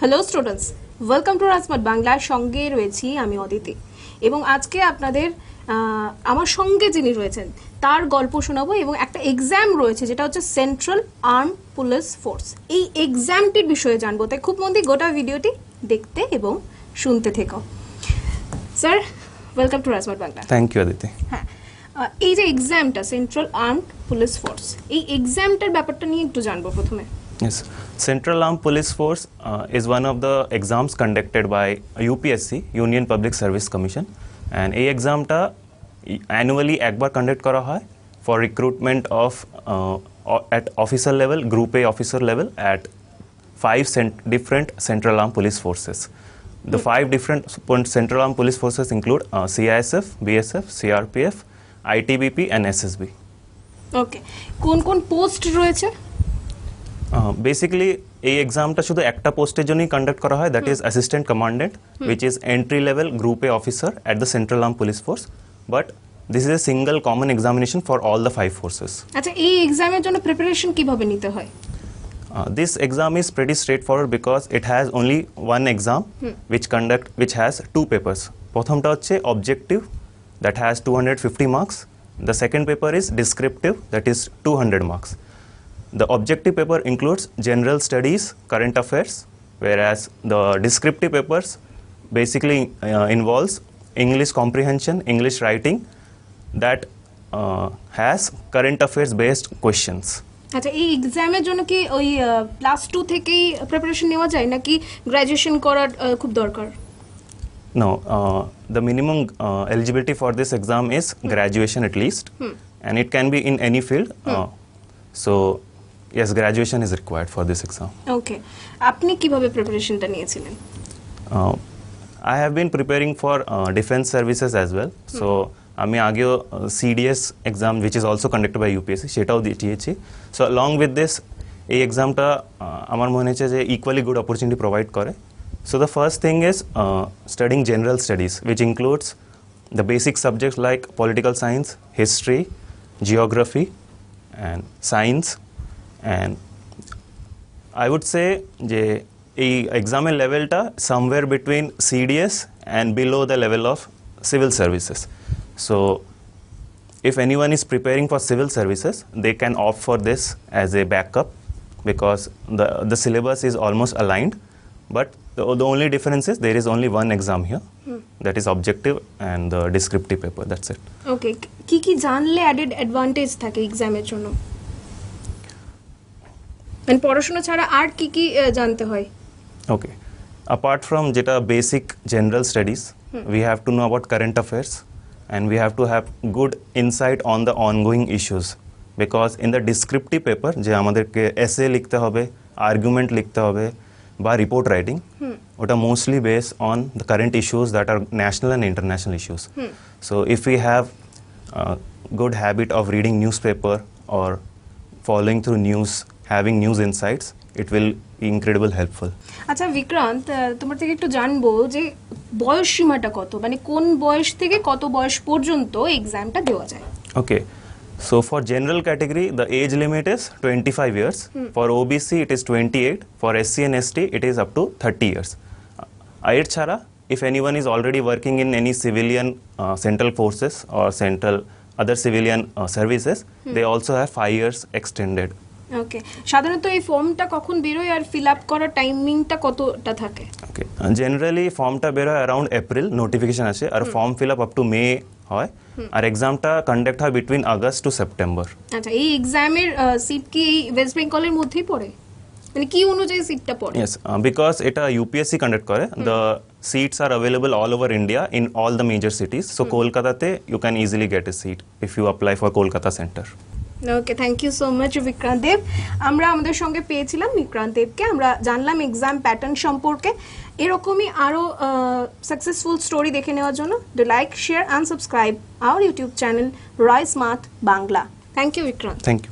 Hello students, welcome to রাজমাট বাংলার সঙ্গে রয়েছি আমি অদিতি এবং আজকে আপনাদের আমার সঙ্গে যিনি রয়েছেন তার গল্প শোনাবো এবং একটা এক্সাম রয়েছে যেটা হচ্ছে সেন্ট্রাল আর্ম পুলিশ ফোর্স। এই এক্সামটির বিষয়ে জানবো, তাই খুব মন দিয়ে গোটা ভিডিওটি দেখতে এবং শুনতে থেকো। স্যার, ওয়েলকাম টু রাজমাট বাংলা। Thank you Aditi. হ্যাঁ, এই যে এক্সামটা সেন্ট্রাল আর্মড পুলিশ ফোর্স, এই এক্সামটার ব্যাপারটা নিয়ে একটু জানবো প্রথমে। Yes, Central Armed Police Force is one of the exams conducted by UPSC, Union Public Service Commission, and এই এক্সামটা annually একবার কন্ডাক্ট করা হয় for recruitment of at officer level, Group A officer level at 5 different Central Armed Police Forces. The 5 different Central Armed Police Forces include CISF, BSF, CRPF, ITBP and SSB. ওকে, কোন কোন post রয়েছে? Basically এই এক্সামটা শুধু একটা পোস্টের জন্যই conduct করা হয়, that is assistant commandant, which is entry level group A officer at the central arm police force, but this is a single common examination for all the 5 forces. আচ্ছা, এই এক্সামের জন্য প্রিপারেশন কিভাবে নিতে হয়? This exam is pretty straightforward because it has only one exam which has 2 papers. প্রথমটা হচ্ছে objective that has 250 marks. The second paper is descriptive that is 200 marks. The objective paper includes general studies, current affairs, whereas the descriptive papers basically involves English comprehension, English writing that has current affairs based questions. আচ্ছা, এই এক্সামের জন্য কি ওই class 2 থেকেই preparation নেওয়া যায় নাকি গ্র্যাজুয়েশন করা খুব দরকার? No, the minimum eligibility for this exam is graduation at least, and it can be in any field. So yes, graduation is required for this exam. ওকে, আপনি কিভাবে প্রিপারেশনটা নিয়েছিলেন? I have been preparing for defense services as well. So আমি আগেও CDS exam which is also conducted by UPSC সেটাও দিয়েছি। So along with this এই এক্সামটা আমার মনে হচ্ছে যে equally good opportunity provide করে। So the first thing is studying general studies, which includes the basic subjects like political science, history, geography and science, and I would say যে এই এক্সামের লেভেলটা somewhere between CDS and below the level of civil services. So if anyone is preparing for civil services, they can opt for this as a backup because the syllabus is almost aligned, but the only difference is there is only one exam here, that is objective and the descriptive paper, that's it. ওকে, কি কি জানলে added advantage থাকে এক্সামের জন্য? মানে পড়াশোনা ছাড়া আর কি কি জানতে হয়? Okay, apart from যেটা basic general studies, we have to know about current affairs and we have to have good insight on the ongoing issues, because in the descriptive paper যে আমাদেরকে essay লিখতে হবে, argument লিখতে হবে বা report writing, ওটা mostly based on the current issues that are national and international issues. So if we have a good habit of reading newspaper or following through news, having news insights, it will be incredibly helpful. আচ্ছা বিক্রান্ত, তোমার থেকে একটু জানবো যে বয়স সীমাটা কত, মানে কোন বয়স থেকে কত বয়স পর্যন্ত এক্সামটা দেওয়া যায়? Okay, so for general category the age limit is 25 years, for OBC it is 28, for SC and ST it is up to 30 years. এর ছাড়া if anyone is already working in any civilian central forces or central other civilian services, they also have 5 years extended. ওকে, সাধারণত এই ফর্মটা কখন বেরোয় আর fill up করার টাইমিংটা কতটা থাকে? ওকে, জেনারেলি ফর্মটা বেরোয় অ্যারাউন্ড এপ্রিল, নোটিফিকেশন আসে, আর ফর্ম ফিল আপ টু মে হয়, আর এক্সামটা কন্ডাক্ট হয় বিটুইন আগস্ট টু সেপ্টেম্বর। আচ্ছা, এই এক্সামের সিট কি ওয়েস্ট বেঙ্গলের মধ্যেই পড়ে, মানে কি অনুযায়ী সিটটা পড়ে? ইয়েস, বিকজ এটা UPSC কন্ডাক্ট করে, the seats are available all over India in all the major cities. So কলকাতাতে you can easily get a seat if you apply for Kolkata centre. Okay, thank you so much Vikrant Dev. আমরা আমাদের সঙ্গে পেয়েছিলাম বিক্রান্ত দেবকে, আমরা জানলাম exam pattern সম্পর্কে। এরকমই আরও সাকসেসফুল স্টোরি দেখে নেওয়ার জন্য do like, share and subscribe our YouTube channel Rise Smart Bangla. Thank you Vikrant. Thank you.